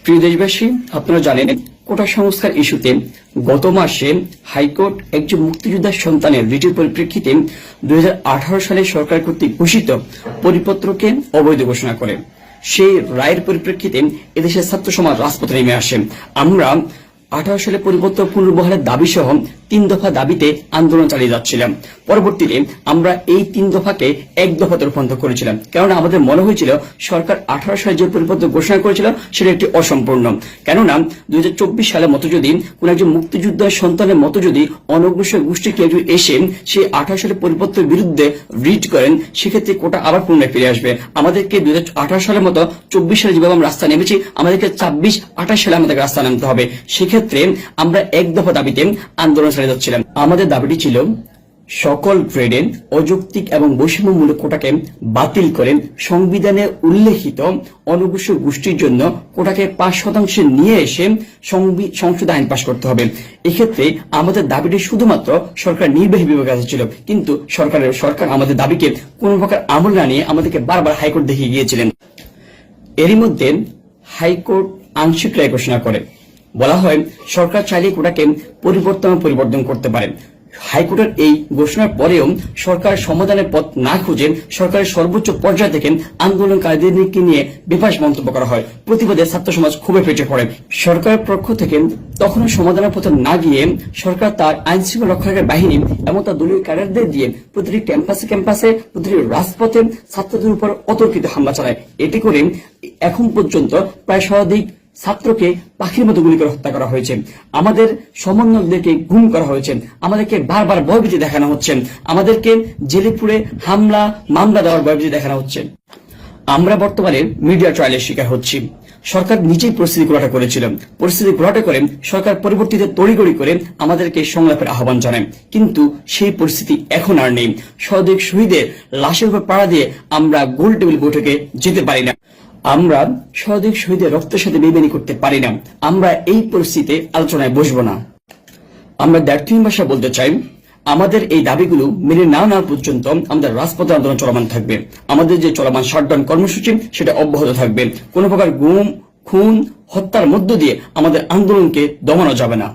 প্রিয় দেশবাসী, আপনারা জানেন কোটা সংস্কার ইস্যুতে গত মাসে হাইকোর্ট একজন মুক্তিযোদ্ধার সন্তানের রিটের পরিপ্রেক্ষিতে 2018 সালে সরকার কর্তৃক ঘোষিত পরিপত্রকে অবৈধ ঘোষণা করে। সেই রায়ের পরিপ্রেক্ষিতে এদেশের ছাত্র সমাজ রাজপথে নেমে আসে। আমরা 18 সালে পরিপত্র পুনর্বহালের দাবি সহ 3 দফা দাবিতে আন্দোলন চালিয়ে যাচ্ছিলাম। পরবর্তীতে আমরা এই 3 দফাকে 1 দফাতে রূপান্তর করেছিলাম, কেননা আমাদের মনে হয়েছিল সরকার 18 সালে যে পরিপত্র ঘোষণা করেছিল সেটা একটি অসম্পূর্ণ। কেননা 2024 সালের মতো যদি কোন একজন মুক্তিযোদ্ধার সন্তানের মতো যদি অনগ্রসর গোষ্ঠী কেউ এসে সেই 18 সালের পরিপত্রের বিরুদ্ধে রিট করেন, সেক্ষেত্রে কোটা আবার পুনরায় ফিরে আসবে। আমাদেরকে 2018 সালের মতো 24 সালে যেভাবে আমরা রাস্তা নেমেছি, আমাদেরকে 26-28 সালে আমাদেরকে রাস্তা নামতে হবে। সেক্ষেত্রে আমরা 1 দফা দাবিতে আন্দোলন চালিয়ে যাচ্ছিলাম। আমাদের দাবিটি ছিল সকল গ্রেডের অযৌক্তিক এবং বৈষম্যমূলক কোটাকে বাতিল করেন, সংবিধানে উল্লেখিত অনগ্রসর গোষ্ঠীর জন্য কোটাকে 5% নিয়ে এসে সংসদে আইন পাশ করতে হবে। এক্ষেত্রে আমাদের দাবিটি শুধুমাত্র সরকার নির্বাহী বিভাগের কাছে ছিল, কিন্তু সরকার আমাদের দাবিকে কোন প্রকার আমল না নিয়ে আমাদেরকে বারবার হাইকোর্ট দেখিয়ে গিয়েছিলেন। এরই মধ্যে হাইকোর্ট আংশিক রায় ঘোষণা করে। বলা হয় সরকার চাইলে কোটাকে পরিবর্তন করতে পারে। হাইকোর্টের এই ঘোষণার পরেও সরকার সমাধানের পথ না খুঁজে সরকারের সর্বোচ্চ পর্যায় থেকে আন্দোলনকারীদেরকে নিয়ে বেফাঁস মন্তব্য করা হয়। প্রতিবাদে ছাত্র সমাজ ক্ষোভে ফেটে পড়ে। সরকারের পক্ষ থেকে তখনও সমাধানের পথে না গিয়ে সরকার তার আইন শৃঙ্খলা রক্ষাকারী বাহিনী এবং তার দলীয় ক্যাডারদের দিয়ে প্রতিটি ক্যাম্পাসে প্রতিটি রাজপথে ছাত্রদের উপর অতর্কিত হামলা চালায়। এটি করে এখন পর্যন্ত প্রায় শতাধিক ছাত্রকে পাখির মতো গুলি করে হত্যা করা হয়েছে। আমাদের সমন্বয়কদেরকে গুম করা হয়েছে। আমাদেরকে বারবার ভয়ভীতি দেখানো হচ্ছে। আমাদেরকে জেলে পুরে মামলা দেওয়ার ভয়ভীতি দেখানো হচ্ছে। আমরা বর্তমানে মিডিয়া ট্রায়ালের শিকার হচ্ছি। সরকার নিজেই পরিস্থিতি ঘোলাটে করেছিল। পরিস্থিতি ঘোলাটে করে সরকার পরবর্তীতে তড়িঘড়ি করে আমাদেরকে সংলাপের আহ্বান জানায়, কিন্তু সেই পরিস্থিতি এখন আর নেই। শতাধিক শহীদের লাশের উপর পাড়া দিয়ে আমরা গোল টেবিল বৈঠকে যেতে পারি না। আমরা শতাধিক শহীদের রক্তের সাথে বেইমানি করতে পারি না। আমরা এই পরিস্থিতিতে আলোচনায় বসবো না। আমরা দ্ব্যর্থহীন ভাষা বলতে চাই, আমাদের এই দাবিগুলো মেনে না নেওয়া পর্যন্ত আমাদের রাজপথে আন্দোলন চলমান থাকবে। আমাদের যে চলমান শাটডাউন কর্মসূচি সেটা অব্যাহত থাকবে। কোনো প্রকার গুম, খুন, হত্যার মধ্য দিয়ে আমাদের আন্দোলনকে দমানো যাবে না।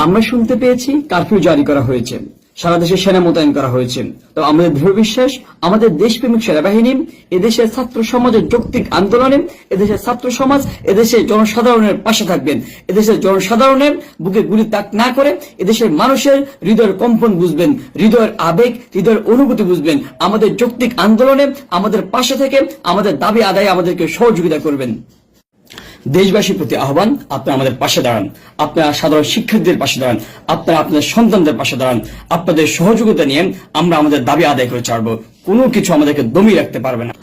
আমরা শুনতে পেয়েছি কারফিউ জারি করা হয়েছে, সারা দেশে সেনা মোতায়েন করা হয়েছে। তো আমাদের দৃঢ় বিশ্বাস, আমাদের দেশপ্রেমিক সেনাবাহিনী এদেশের ছাত্র সমাজের যৌক্তিক আন্দোলনে এদেশের ছাত্র সমাজ এদেশের জনসাধারণের পাশে থাকবেন। এদেশের জনসাধারণের বুকে গুলি তাক না করে এদেশের মানুষের হৃদয়ের কম্পন বুঝবেন, হৃদয়ের আবেগ, হৃদয়ের অনুভূতি বুঝবেন। আমাদের যৌক্তিক আন্দোলনে আমাদের পাশে থেকে আমাদের দাবি আদায়ে আমাদেরকে সহযোগিতা করবেন। দেশবাসীর প্রতি আহ্বান, আপনারা আমাদের পাশে দাঁড়ান। আপনারা সাধারণ শিক্ষার্থীদের পাশে দাঁড়ান। আপনারা আপনাদের সন্তানদের পাশে দাঁড়ান। আপনাদের সহযোগিতা নিয়ে আমরা আমাদের দাবি আদায় করে ছাড়বো। কোনো কিছু আমাদেরকে দমিয়ে রাখতে পারবে না।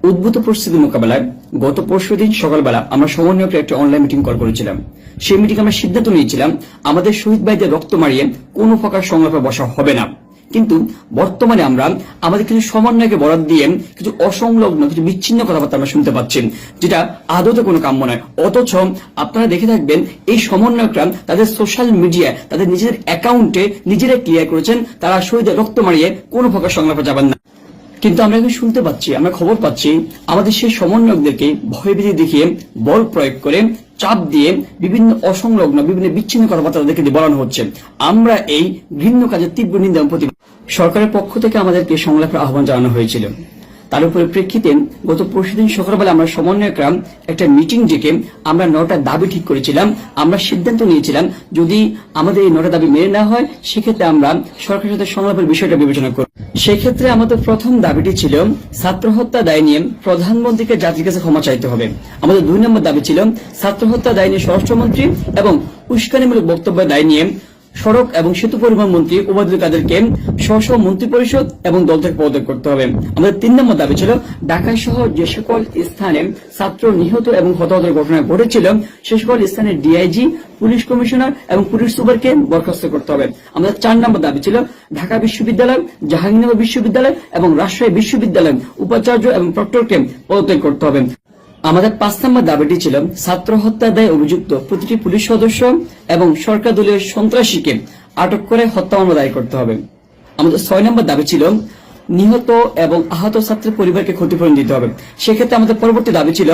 উদ্ভূত পরিস্থিতি মোকাবেলায় গত পরশুদিন সকালবেলা আমরা সমন্বয়কের একটি অনলাইন মিটিং কল করেছিলাম। সেই মিটিং আমরা সিদ্ধান্ত নিয়েছিলাম আমাদের শহীদ ভাইদের রক্ত মারিয়ে কোনো প্রকার সংলাপে বসা হবে না। কিন্তু বর্তমানে আমরা আমাদের কিছু সমন্বয়কে বরাদ দিয়ে কিছু অসংলগ্ন, কিছু বিচ্ছিন্ন কথাবার্তা আমরা শুনতে পাচ্ছি, যেটা আদতে কোনো কাম্য নয়। অথচ আপনারা দেখে থাকবেন এই সমন্বয়করা তাদের সোশ্যাল মিডিয়ায় তাদের নিজেদের অ্যাকাউন্টে নিজেরাই ক্লিয়ার করেছেন তারা শহীদের রক্ত মারিয়ে কোনো প্রকার সংলাপে যাবেন না। কিন্তু আমরা এখন শুনতে পাচ্ছি, আমরা খবর পাচ্ছি আমাদের সেই সমন্বয়কদেরকে ভয়ভীতি দেখিয়ে, বল প্রয়োগ করে, চাপ দিয়ে বিভিন্ন অসংলগ্ন, বিভিন্ন বিচ্ছিন্ন কথাবার্তা তাদেরকে দিয়ে বলানো হচ্ছে। আমরা এই ঘৃণ্য কাজের তীব্র নিন্দা এবং প্রতিবাদ। সরকারের পক্ষ থেকে আমাদেরকে সংলাপের আহ্বান জানানো হয়েছিল। তার উপরে প্রেক্ষিতে গত পরশুদিন সকালবেলা আমরা সমন্বয়করা একটা মিটিং ডেকে আমরা 9টা দাবি ঠিক করেছিলাম। আমরা সিদ্ধান্ত নিয়েছিলাম যদি আমাদের এই 9টা দাবি মেনে নেওয়া হয়, সেক্ষেত্রে আমরা সরকারের সাথে সংলাপের বিষয়টা বিবেচনা করব। সেক্ষেত্রে আমাদের প্রথম দাবিটি ছিল ছাত্র হত্যা দায় নিয়ে প্রধানমন্ত্রীকে জাতির কাছে ক্ষমা চাইতে হবে। আমাদের 2 নম্বর দাবি ছিল ছাত্র হত্যা দায় নিয়ে স্বরাষ্ট্রমন্ত্রী এবং উস্কানিমূলক বক্তব্যের দায় নিয়ে সড়ক এবং সেতু পরিবহন মন্ত্রী ওবায়দুল কাদেরকে স্ব মন্ত্রী পরিষদ এবং দল থেকে পদত্যাগ করতে হবে। আমাদের 3 নম্বর দাবি ছিল ঢাকা সহ যে সকল স্থানে ছাত্র নিহত এবং হতাহতের ঘটনা ঘটেছিল সে সকল স্থানে ডিআইজি, পুলিশ কমিশনার এবং পুলিশ সুপারকে বরখাস্ত করতে হবে। আমাদের 4 নম্বর দাবি ছিল ঢাকা বিশ্ববিদ্যালয়, জাহাঙ্গীরনগর বিশ্ববিদ্যালয় এবং রাজশাহী বিশ্ববিদ্যালয় উপাচার্য এবং প্রক্টরকে পদত্যাগ করতে হবে। আমাদের 5 নম্বর দাবিটি ছিল ছাত্র হত্যার দায়ে অভিযুক্ত প্রতিটি পুলিশ সদস্য এবং সরকার দলীয় সন্ত্রাসীকে আটক করে হত্যা মামলা দায়ের করতে হবে। আমাদের 6 নম্বর দাবি ছিল নিহত এবং আহত ছাত্রের পরিবারকে ক্ষতিপূরণ দিতে হবে। সেক্ষেত্রে আমাদের পরবর্তী দাবি ছিল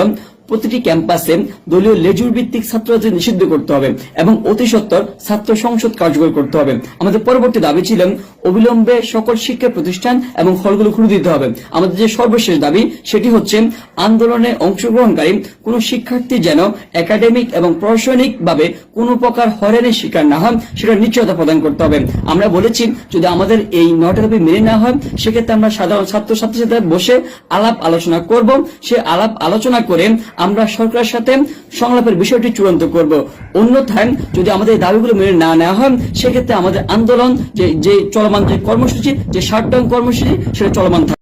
প্রতিটি ক্যাম্পাসে দলীয় লেজুর ভিত্তিক ছাত্ররাজনীতি নিষিদ্ধ করতে হবে এবং অতি সত্বর ছাত্র সংসদ কার্যকর করতে হবে। আমাদের পরবর্তী দাবি ছিল অবিলম্বে সকল শিক্ষা প্রতিষ্ঠান এবং হলগুলো খুলে দিতে হবে। আমাদের যে সর্বশেষ দাবি সেটি হচ্ছে আন্দোলনে অংশগ্রহণকারী কোন শিক্ষার্থী যেন একাডেমিক এবং প্রশাসনিক ভাবে কোনো প্রকার হয়রানির শিকার না হয় সেটা নিশ্চয়তা প্রদান করতে হবে। আমরা বলেছি যদি আমাদের এই 9টা দাবি মেনে না হয় সেক্ষেত্রে আমরা সাধারণ ছাত্রছাত্রীর সাথে বসে আলাপ আলোচনা করব। সে আলাপ আলোচনা করে আমরা সরকারের সাথে সংলাপের বিষয়টি চূড়ান্ত করব। অন্যথায় যদি আমাদের এই দাবিগুলো মেনে না নেওয়া হয় সেক্ষেত্রে আমাদের আন্দোলন যে চলমান যে কর্মসূচি, যে শাটডাউন কর্মসূচি সেটা চলমান থাকবে।